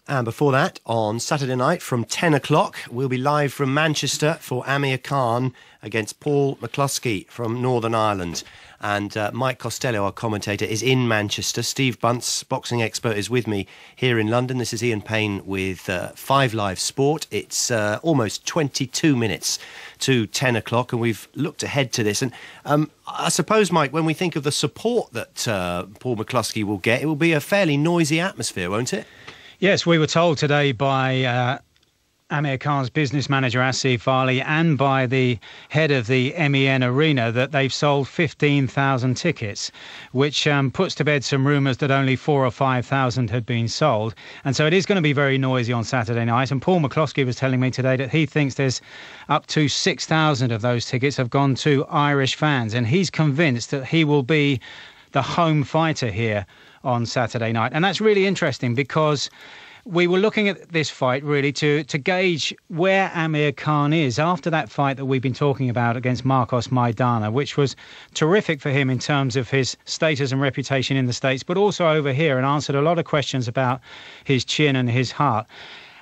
And before that, on Saturday night from 10 o'clock, we'll be live from Manchester for Amir Khan against Paul McCloskey from Northern Ireland. And Mike Costello, our commentator, is in Manchester. Steve Bunce, boxing expert, is with me here in London. This is Ian Payne with 5 Live Sport. It's almost 22 minutes to 10 o'clock, and we've looked ahead to this. And I suppose, Mike, when we think of the support that Paul McCloskey will get, it will be a fairly noisy atmosphere, won't it? Yes, we were told today by Amir Khan's business manager, Asif Wrolley, and by the head of the MEN Arena that they've sold 15,000 tickets, which puts to bed some rumours that only 4,000 or 5,000 had been sold. And so it is going to be very noisy on Saturday night. And Paul McCloskey was telling me today that he thinks there's up to 6,000 of those tickets have gone to Irish fans. And he's convinced that he will be the home fighter here on Saturday night. And that's really interesting because we were looking at this fight really to gauge where Amir Khan is after that fight that we've been talking about against Marcos Maidana, which was terrific for him in terms of his status and reputation in the States, but also over here, and answered a lot of questions about his chin and his heart.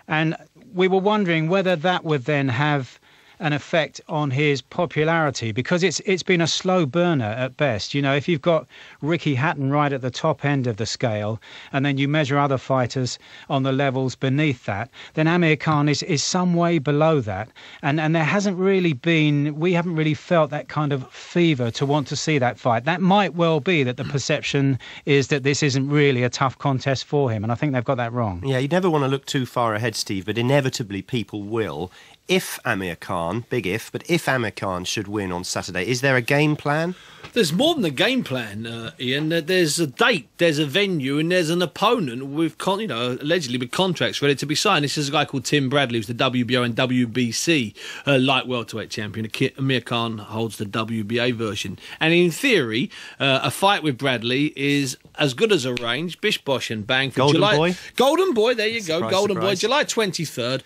And we were wondering whether that would then have an effect on his popularity, because it's been a slow burner at best. You know, if you've got Ricky Hatton right at the top end of the scale, and then you measure other fighters on the levels beneath that, then Amir Khan is some way below that. And there hasn't really been, we haven't really felt that kind of fever to want to see that fight. That might well be that the perception is that this isn't really a tough contest for him, and I think they've got that wrong. Yeah, you never want to look too far ahead, Steve, but inevitably people will. If Amir Khan, big if, but if Amir Khan should win on Saturday, is there a game plan? There's more than a game plan, Ian. There's a date, there's a venue, and there's an opponent with, allegedly with contracts ready to be signed. This is a guy called Tim Bradley, who's the WBO and WBC Light-Welterweight champion. Amir Khan holds the WBA version. And in theory, a fight with Bradley is as good as arranged. Bish, bosh, and bang for Golden July. Boy? Golden Boy, there you go. Surprise, Golden surprise. Boy, July 23rd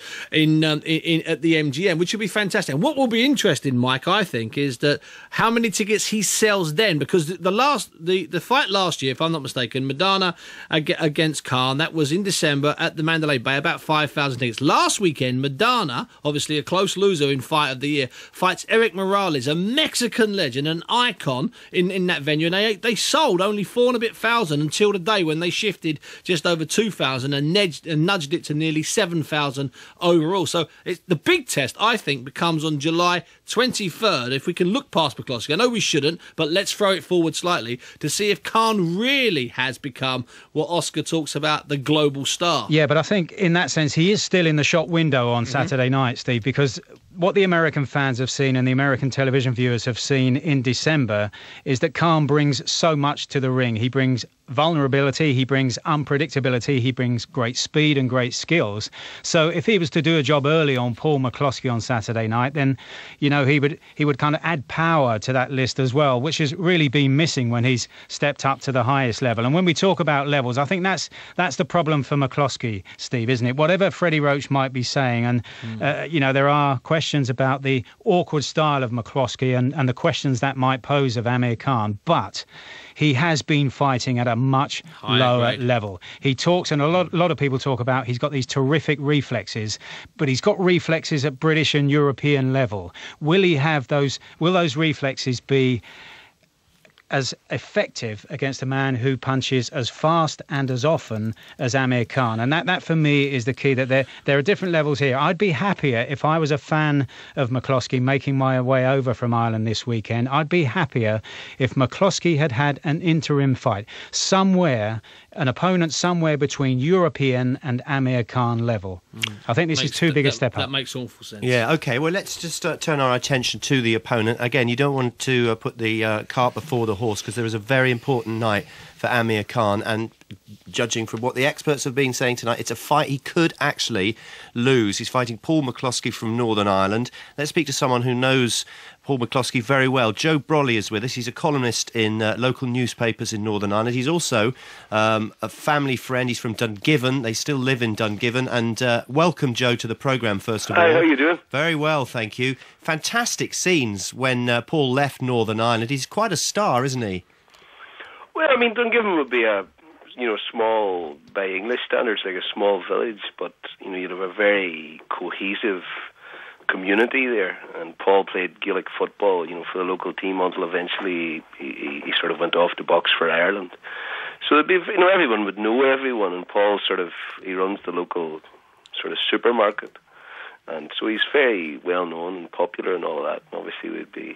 at the MGM, which will be fantastic. And what will be interesting, Mike, I think, is that how many tickets he sells then, because the fight last year, if I'm not mistaken, Maidana against Khan, that was in December at the Mandalay Bay, about 5,000 tickets. Last weekend, Maidana, obviously a close loser in Fight of the Year, fights Eric Morales, a Mexican legend, an icon in that venue, and they sold only 4,000 and a bit until the day when they shifted just over 2,000 and nudged it to nearly 7,000 overall. So the big test, I think, becomes on July 23rd. If we can look past McCloskey, I know we shouldn't, but let's throw it forward slightly to see if Khan really has become what Oscar talks about, the global star. Yeah, but I think in that sense he is still in the shop window on Saturday night, Steve, because what the American fans have seen and the American television viewers have seen in December is that Khan brings so much to the ring. He brings vulnerability, he brings unpredictability, he brings great speed and great skills. So if he was to do a job early on Paul McCloskey on Saturday night, then, you know, he would kind of add power to that list as well, which has really been missing when he's stepped up to the highest level. And when we talk about levels, I think that's the problem for McCloskey, Steve, isn't it? Whatever Freddie Roach might be saying, and there are questions about the awkward style of McCloskey and the questions that might pose of Amir Khan, but he has been fighting at a much lower level. He talks, and a lot of people talk about, he's got these terrific reflexes, but he's got reflexes at British and European level. Will those reflexes be as effective against a man who punches as fast and as often as Amir Khan? And that for me is the key, that there are different levels here. I'd be happier if I was a fan of McCloskey making my way over from Ireland this weekend. I'd be happier if McCloskey had an interim fight somewhere, an opponent somewhere between European and Amir Khan level. I think this is too big a step up. That makes awful sense. Yeah, OK, well, let's just turn our attention to the opponent. Again, you don't want to put the cart before the horse, because there is a very important night for Amir Khan, and judging from what the experts have been saying tonight, it's a fight he could actually lose. He's fighting Paul McCloskey from Northern Ireland. Let's speak to someone who knows Paul McCloskey very well. Joe Wrolley is with us. He's a columnist in local newspapers in Northern Ireland. He's also a family friend. He's from Dungiven. They still live in Dungiven. And welcome, Joe, to the programme, first of all. Hi, how are you doing? Very well, thank you. Fantastic scenes when Paul left Northern Ireland. He's quite a star, isn't he? Well, I mean, Dungiven would be a small by English standards, like a small village, but you'd have a very cohesive community there. And Paul played Gaelic football, for the local team until eventually he sort of went off to box for Ireland. So it'd be, everyone would know everyone, and Paul he runs the local sort of supermarket, and so he's very well known and popular and all that. And obviously we'd be,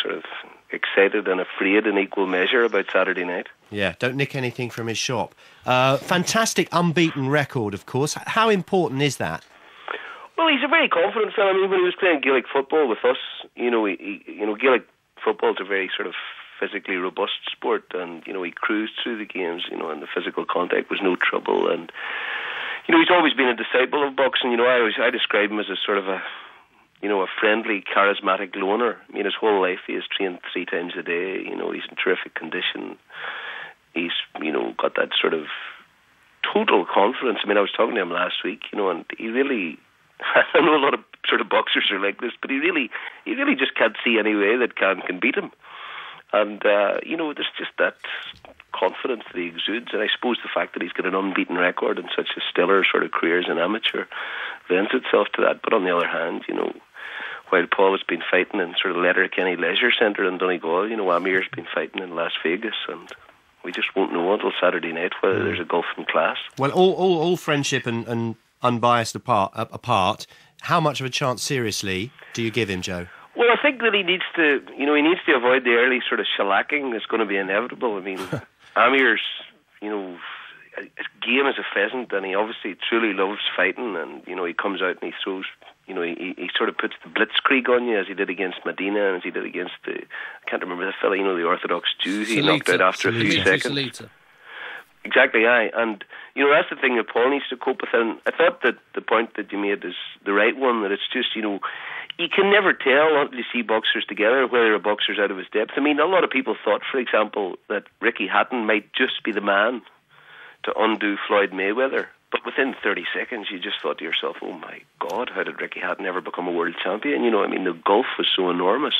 sort of excited and afraid in equal measure about Saturday night. Yeah, don't nick anything from his shop. Fantastic unbeaten record, of course. How important is that? Well, he's a very confident fellow. I mean, when he was playing Gaelic football with us, Gaelic football is a very sort of physically robust sport, and he cruised through the games, and the physical contact was no trouble. And he's always been a disciple of boxing. I describe him as a sort of a friendly, charismatic loner. I mean, his whole life he has trained 3 times a day. He's in terrific condition. He's got that sort of total confidence. I mean, I was talking to him last week, and he really. I know a lot of sort of boxers are like this, but he really just can't see any way that can beat him. And, there's just that confidence that he exudes. And I suppose the fact that he's got an unbeaten record and such a stellar sort of career as an amateur lends itself to that. But on the other hand, while Paul has been fighting in sort of Letterkenny Leisure Centre in Donegal, Amir's been fighting in Las Vegas, and we just won't know until Saturday night whether there's a gulf in class. Well, all friendship and unbiased apart, how much of a chance, seriously, do you give him, Joe? Well, I think that he needs to avoid the early sort of shellacking that's going to be inevitable. I mean, Amir's, as game as a pheasant, and he obviously truly loves fighting, and, he comes out and he throws, he sort of puts the blitzkrieg on you, as he did against Medina, and as he did against I can't remember the fella, the Orthodox Jew he knocked out after a few seconds. Exactly, aye. And, that's the thing that Paul needs to cope with. And I thought that the point that you made is the right one, that it's just, you can never tell until you see boxers together whether a boxer's out of his depth. I mean, a lot of people thought, for example, that Ricky Hatton might just be the man to undo Floyd Mayweather. But within 30 seconds, you just thought to yourself, oh my God, how did Ricky Hatton ever become a world champion? The gulf was so enormous.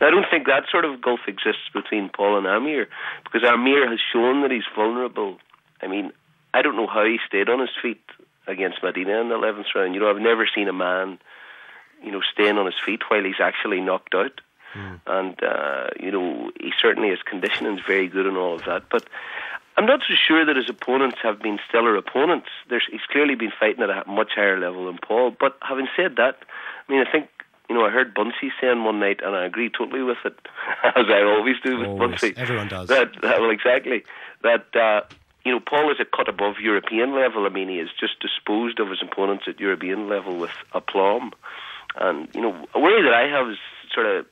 Now, I don't think that sort of gulf exists between Paul and Amir, because Amir has shown that he's vulnerable. I mean, I don't know how he stayed on his feet against Medina in the 11th round. I've never seen a man, staying on his feet while he's actually knocked out. And, he certainly, his conditioning is very good and all of that. But I'm not so sure that his opponents have been stellar opponents. He's clearly been fighting at a much higher level than Paul. But having said that, I mean, I think, I heard Bunce saying one night, and I agree totally with it, as I always do with Bunce. Everyone does. Well, exactly. That, Paul is a cut above European level. I mean, he has just disposed of his opponents at European level with aplomb. And, a worry that I have is sort of,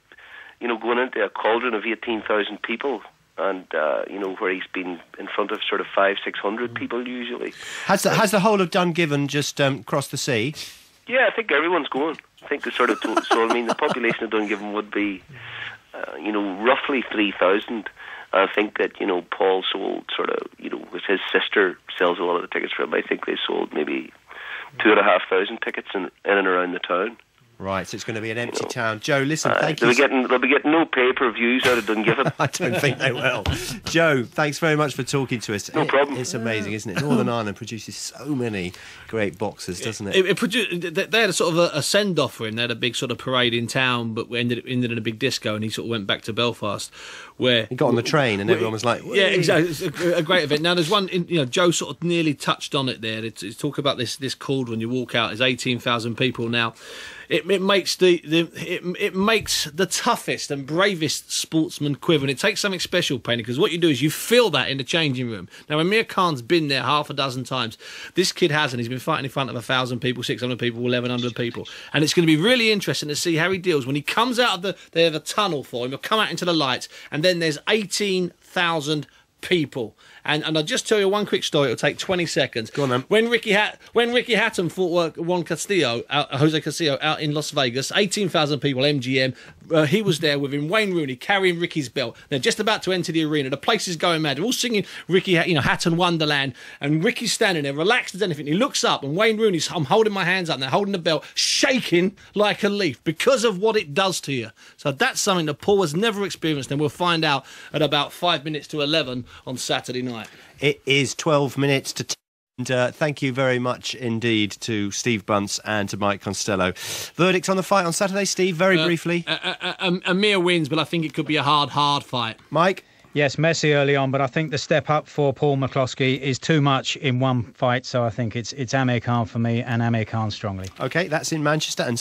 going into a cauldron of 18,000 people, and where he's been in front of sort of 500-600 people usually. Has the whole of Dungiven just crossed the sea? Yeah, I think everyone's going. I think the sort of so I mean the population of Dungiven would be roughly 3,000. I think that Paul sold sort of with his sister sells a lot of the tickets for him. I think they sold maybe 2,500 tickets in and around the town. Right, so it's going to be an empty town. Joe, listen, thank you. They'll be getting no pay-per-views out of Dungiven. I don't think they will. Joe, thanks very much for talking to us. No problem. It's amazing, isn't it? Northern Ireland produces so many great boxers, doesn't it? They had a sort of a send-off for him. They had a big sort of parade in town, but ended in a big disco, and he sort of went back to Belfast, where he got on the train, and everyone was like, "Yeah, exactly." It's a great event. Now, there's one. Joe sort of nearly touched on it there. It's talk about this cauldron. You walk out, there's 18,000 people now. It makes it makes the toughest and bravest sportsman quiver, and it takes something special, Penny, because what you do is you feel that in the changing room. Now, Amir Khan's been there half a dozen times. This kid hasn't. He's been fighting in front of 1,000 people, 600 people, 1,100 people, and it's going to be really interesting to see how he deals when he comes out of they have a tunnel for him. He'll come out into the lights, and then there's 18,000 people. And I'll just tell you one quick story. It'll take 20 seconds. Go on, then. When Ricky Hatton fought Jose Castillo out in Las Vegas, 18,000 people, MGM. He was there with him, Wayne Rooney, carrying Ricky's belt. They're just about to enter the arena. The place is going mad. They're all singing Ricky, Hatton Wonderland. And Ricky's standing there, relaxed as anything. He looks up, and Wayne Rooney's, I'm holding my hands up, and they're holding the belt, shaking like a leaf because of what it does to you. So that's something that Paul has never experienced, and we'll find out at about 5 minutes to 11 on Saturday night. night. It is 12 minutes to 10. And thank you very much indeed to Steve Bunce and to Mike Costello. Verdict on the fight on Saturday, Steve, very briefly. Amir wins, but I think it could be a hard fight. Mike? Yes, messy early on, but I think the step up for Paul McCloskey is too much in one fight, so I think it's Amir Khan for me, and Amir Khan strongly. OK, that's in Manchester. And